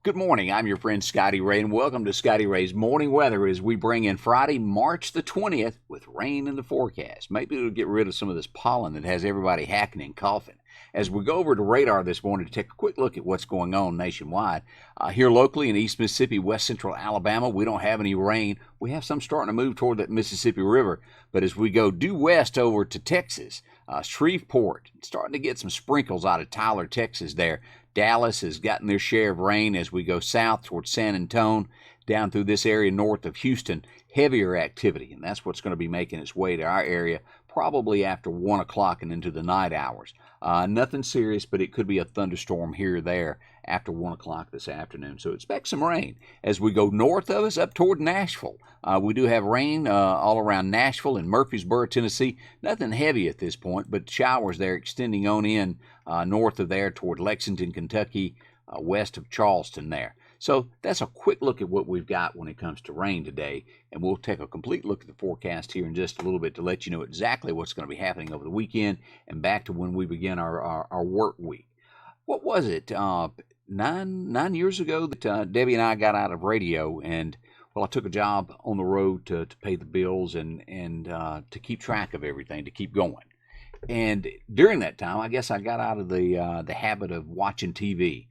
Good morning. I'm your friend Scotty Ray, and welcome to Scotty Ray's Morning Weather as we bring in Friday, March the 20th with rain in the forecast. Maybe it'll get rid of some of this pollen that has everybody hacking and coughing. As we go over to radar this morning to take a quick look at what's going on nationwide, here locally in East Mississippi, West Central Alabama, we don't have any rain. We have some starting to move toward that Mississippi River, but as we go due west over to Texas, Shreveport, starting to get some sprinkles out of Tyler, Texas there. Dallas has gotten their share of rain as we go south towards San Antonio, down through this area north of Houston. Heavier activity, and that's what's going to be making its way to our area probably after 1 o'clock and into the night hours. Nothing serious, but it could be a thunderstorm here or there after 1 o'clock this afternoon. So expect some rain. As we go north of us up toward Nashville, we do have rain all around Nashville and Murfreesboro, Tennessee. Nothing heavy at this point, but showers there extending on in north of there toward Lexington, Kentucky, west of Charleston there. So that's a quick look at what we've got when it comes to rain today, and we'll take a complete look at the forecast here in just a little bit to let you know exactly what's going to be happening over the weekend and back to when we begin our work week. What was it, 9 years ago that Debbie and I got out of radio, and well, I took a job on the road to pay the bills and to keep track of everything, to keep going. And during that time, I guess I got out of the habit of watching TV.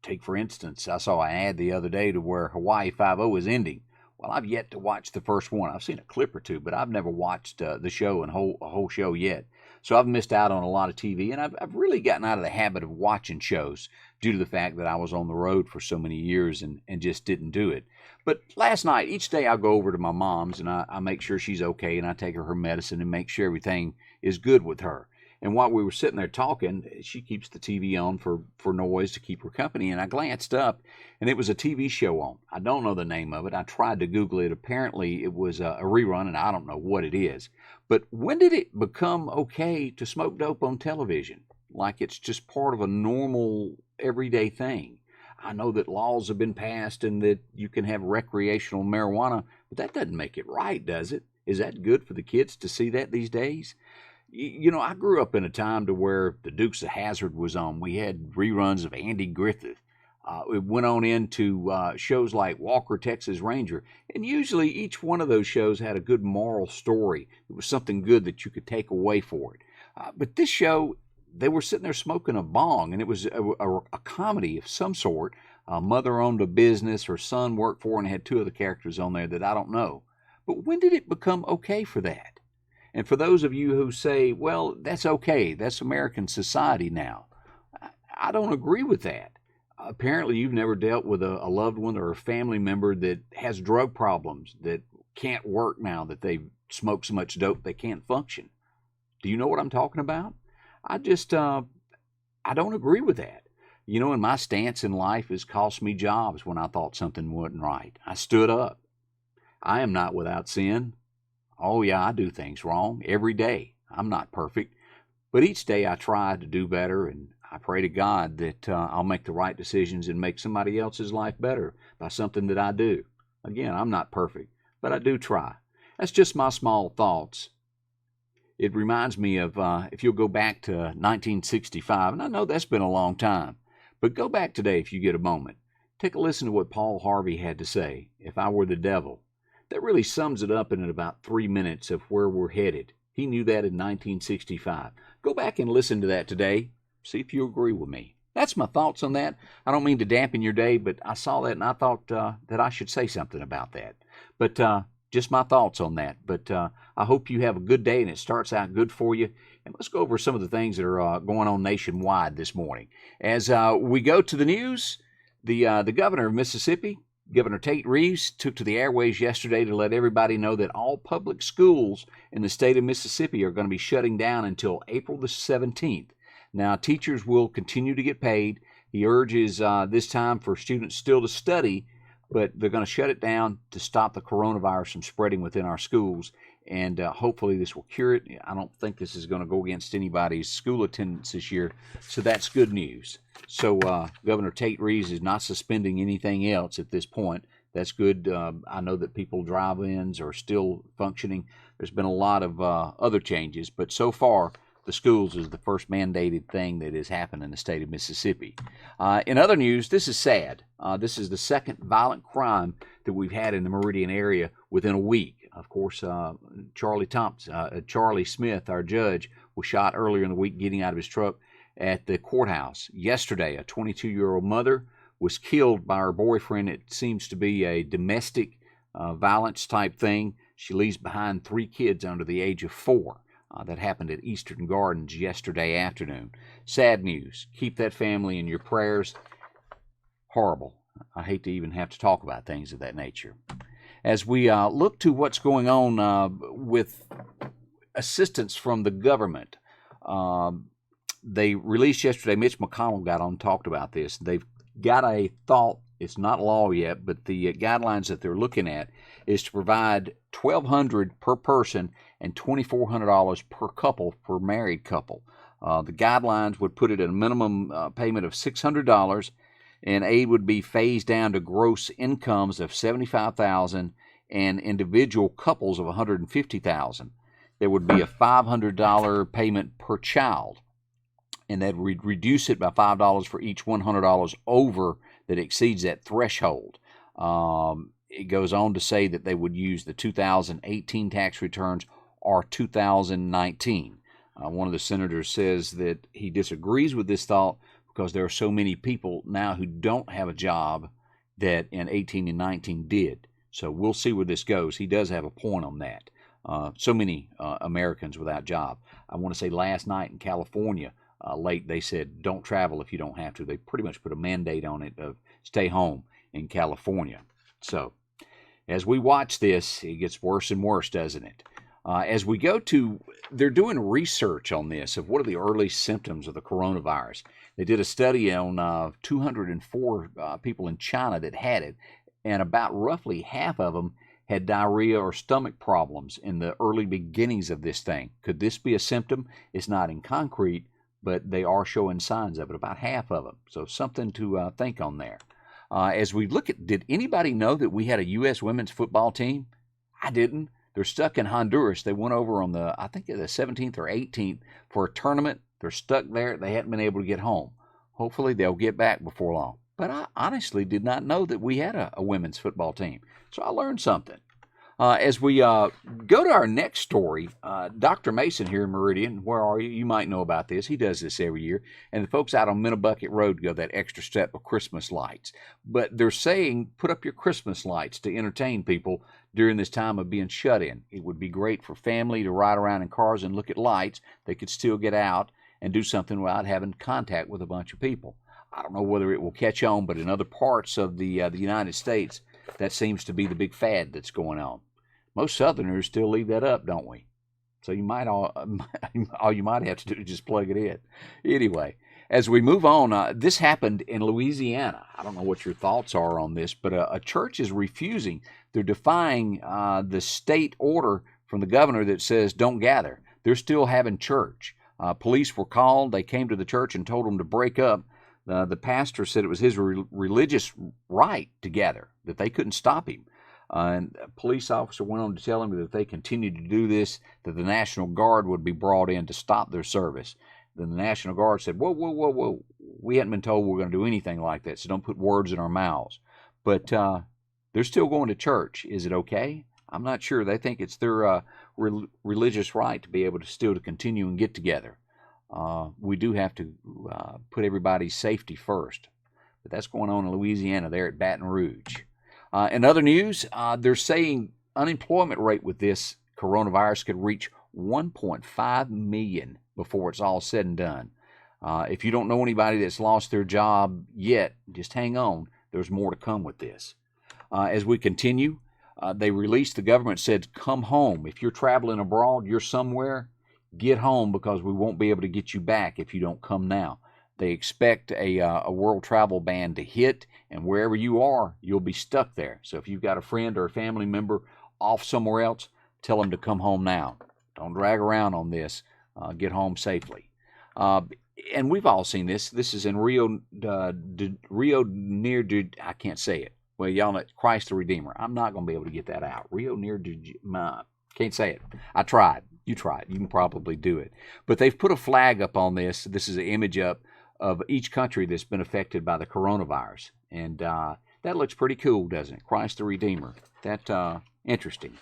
Take, for instance, I saw an ad the other day to where Hawaii Five-0 is ending. Well, I've yet to watch the first one. I've seen a clip or two, but I've never watched the show and a whole show yet. So I've missed out on a lot of TV, and I've really gotten out of the habit of watching shows due to the fact that I was on the road for so many years and just didn't do it. But last night, each day I go over to my mom's, and I make sure she's okay, and I take her medicine and make sure everything is good with her. And while we were sitting there talking, she keeps the TV on for noise to keep her company. And I glanced up, and it was a TV show on. I don't know the name of it. I tried to Google it. Apparently, it was a rerun, and I don't know what it is. But when did it become okay to smoke dope on television? Like it's just part of a normal, everyday thing. I know that laws have been passed and that you can have recreational marijuana, but that doesn't make it right, does it? Is that good for the kids to see that these days? You know, I grew up in a time to where the Dukes of Hazzard was on. We had reruns of Andy Griffith. It went on into shows like Walker, Texas Ranger. And usually each one of those shows had a good moral story. It was something good that you could take away for it. But this show, they were sitting there smoking a bong, and it was a comedy of some sort. Mother owned a business, her son worked for her, and had two other characters on there that I don't know. But when did it become okay for that? And for those of you who say, well, that's okay, that's American society now, I don't agree with that. Apparently, you've never dealt with a loved one or a family member that has drug problems, that can't work now, that they've smoked so much dope they can't function. Do you know what I'm talking about? I don't agree with that. You know, and my stance in life has cost me jobs when I thought something wasn't right. I stood up. I am not without sin. Oh, yeah, I do things wrong every day. I'm not perfect. But each day I try to do better, and I pray to God that I'll make the right decisions and make somebody else's life better by something that I do. Again, I'm not perfect, but I do try. That's just my small thoughts. It reminds me of, if you'll go back to 1965, and I know that's been a long time, but go back today if you get a moment. Take a listen to what Paul Harvey had to say, "If I Were the Devil." That really sums it up in about 3 minutes of where we're headed. He knew that in 1965. Go back and listen to that today. See if you agree with me. That's my thoughts on that. I don't mean to dampen your day, but I saw that and I thought that I should say something about that. But just my thoughts on that. But I hope you have a good day and it starts out good for you. And let's go over some of the things that are going on nationwide this morning. As we go to the news, the governor of Mississippi, Governor Tate Reeves, took to the airways yesterday to let everybody know that all public schools in the state of Mississippi are going to be shutting down until April the 17th. Now, teachers will continue to get paid. He urges this time for students still to study, but they're going to shut it down to stop the coronavirus from spreading within our schools, and hopefully this will cure it. I don't think this is going to go against anybody's school attendance this year, so that's good news. So Governor Tate Reeves is not suspending anything else at this point. That's good. I know that people drive-ins are still functioning. There's been a lot of other changes, but so far the schools is the first mandated thing that has happened in the state of Mississippi. In other news, this is sad. This is the second violent crime that we've had in the Meridian area within a week. Of course, Charlie Smith, our judge, was shot earlier in the week getting out of his truck at the courthouse. Yesterday, a 22-year-old mother was killed by her boyfriend. It seems to be a domestic violence type thing. She leaves behind 3 kids under the age of 4. That happened at Eastern Gardens yesterday afternoon. Sad news. Keep that family in your prayers. Horrible. I hate to even have to talk about things of that nature. As we look to what's going on with assistance from the government, they released yesterday, Mitch McConnell got on and talked about this. They've got a thought, it's not law yet, but the guidelines that they're looking at is to provide $1,200 per person and $2,400 per couple for married couple. The guidelines would put it at a minimum payment of $600, and aid would be phased down to gross incomes of $75,000 and individual couples of $150,000. There would be a $500 payment per child, and that would reduce it by $5 for each $100 over that exceeds that threshold. It goes on to say that they would use the 2018 tax returns or 2019. One of the senators says that he disagrees with this thought because there are so many people now who don't have a job that in 18 and 19 did. So we'll see where this goes. He does have a point on that. So many Americans without job. I want to say last night in California, late, they said don't travel if you don't have to. They pretty much put a mandate on it of stay home in California. So as we watch this, it gets worse and worse, doesn't it? As we go to, they're doing research on this of what are the early symptoms of the coronavirus. They did a study on 204 people in China that had it, and about roughly half of them had diarrhea or stomach problems in the early beginnings of this thing. Could this be a symptom? It's not in concrete, but they are showing signs of it, about half of them. So something to think on there. As we look at, did anybody know that we had a U.S. women's football team? I didn't. They're stuck in Honduras. They went over on the, I think the 17th or 18th for a tournament. They're stuck there. They hadn't been able to get home. Hopefully they'll get back before long. But I honestly did not know that we had a women's football team. So I learned something. As we go to our next story, Dr. Mason here in Meridian, where are you? You might know about this. He does this every year. And the folks out on Minnebucket Road go that extra step of Christmas lights. But they're saying put up your Christmas lights to entertain people during this time of being shut in. It would be great for family to ride around in cars and look at lights. They could still get out and do something without having contact with a bunch of people. I don't know whether it will catch on, but in other parts of the United States, that seems to be the big fad that's going on. Most Southerners still leave that up, don't we? So you might all you might have to do is just plug it in. Anyway, as we move on, this happened in Louisiana. I don't know what your thoughts are on this, but a church is refusing. They're defying the state order from the governor that says don't gather. They're still having church. Police were called. They came to the church and told them to break up. The pastor said it was his religious right to gather, that they couldn't stop him. And a police officer went on to tell him that if they continued to do this, that the National Guard would be brought in to stop their service. Then the National Guard said, whoa, whoa, whoa, whoa. We hadn't been told we were going to do anything like that, so don't put words in our mouths. But they're still going to church. Is it okay? I'm not sure. They think it's their religious right to be able to still to continue and get together. We do have to put everybody's safety first. But that's going on in Louisiana there at Baton Rouge. In other news, they're saying unemployment rate with this coronavirus could reach 1.5 million before it's all said and done. If you don't know anybody that's lost their job yet, just hang on. There's more to come with this. As we continue, they released, the government said, come home. If you're traveling abroad, you're somewhere, get home because we won't be able to get you back if you don't come now. They expect a world travel ban to hit, and wherever you are, you'll be stuck there. So if you've got a friend or a family member off somewhere else, tell them to come home now. Don't drag around on this. Get home safely. And we've all seen this. This is in Rio near, I can't say it. Well, y'all know Christ the Redeemer. I'm not going to be able to get that out. Can't say it. I tried. You try it. You can probably do it. But they've put a flag up on this. This is an image up of each country that's been affected by the coronavirus. And that looks pretty cool, doesn't it? Christ the Redeemer. That interesting.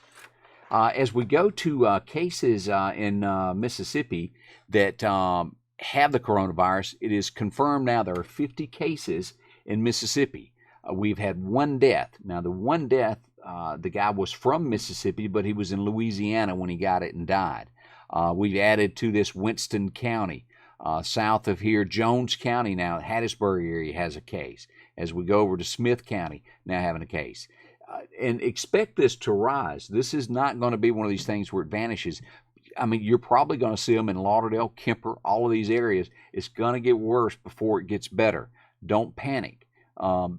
As we go to cases in Mississippi that have the coronavirus, it is confirmed now there are 50 cases in Mississippi. We've had one death. Now, the one death, the guy was from Mississippi, but he was in Louisiana when he got it and died. We've added to this Winston County. South of here, Jones County now, Hattiesburg area has a case. As we go over to Smith County, now having a case. And expect this to rise. This is not going to be one of these things where it vanishes. I mean, you're probably going to see them in Lauderdale, Kemper, all of these areas. It's going to get worse before it gets better. Don't panic,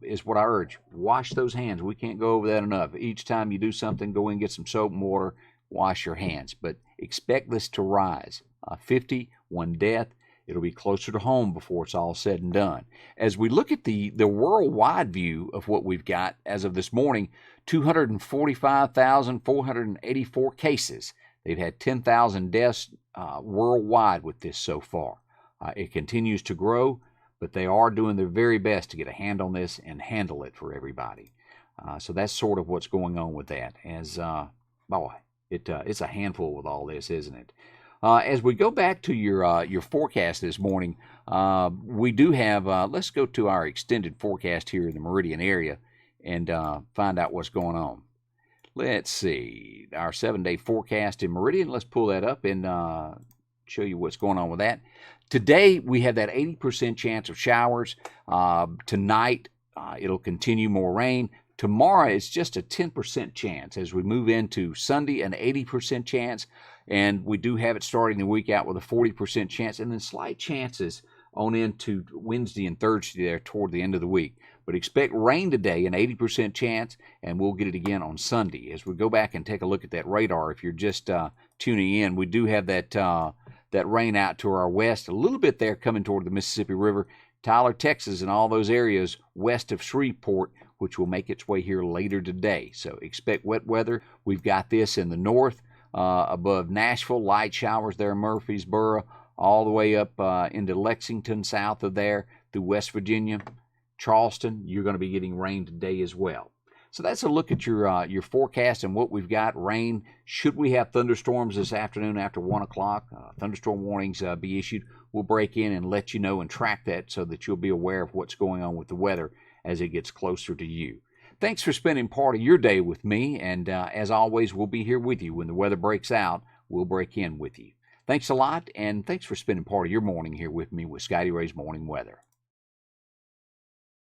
is what I urge. Wash those hands. We can't go over that enough. Each time you do something, go in and get some soap and water, wash your hands. But expect this to rise. 50, one death. It'll be closer to home before it's all said and done. As we look at the worldwide view of what we've got as of this morning, 245,484 cases. They've had 10,000 deaths worldwide with this so far. It continues to grow, but they are doing their very best to get a hand on this and handle it for everybody. So that's sort of what's going on with that. As boy, it's a handful with all this, isn't it? As we go back to your forecast this morning, we do have, let's go to our extended forecast here in the Meridian area and find out what's going on. Let's see, our 7-day forecast in Meridian. Let's pull that up and show you what's going on with that. Today, we have that 80% chance of showers. Tonight, it'll continue more rain. Tomorrow, it's just a 10% chance. As we move into Sunday, an 80% chance. And we do have it starting the week out with a 40% chance, and then slight chances on into Wednesday and Thursday there toward the end of the week. But expect rain today, an 80% chance, and we'll get it again on Sunday. As we go back and take a look at that radar, if you're just tuning in, we do have that rain out to our west, a little bit there coming toward the Mississippi River, Tyler, Texas, and all those areas west of Shreveport, which will make its way here later today. So expect wet weather. We've got this in the north. Above Nashville, light showers there in Murfreesboro, all the way up into Lexington, south of there, through West Virginia, Charleston. You're going to be getting rain today as well. So that's a look at your forecast and what we've got. Rain, should we have thunderstorms this afternoon after 1 o'clock, thunderstorm warnings be issued, we'll break in and let you know and track that so that you'll be aware of what's going on with the weather as it gets closer to you. Thanks for spending part of your day with me, and as always, we'll be here with you. When the weather breaks out, we'll break in with you. Thanks a lot, and thanks for spending part of your morning here with me with Scotty Ray's Morning Weather.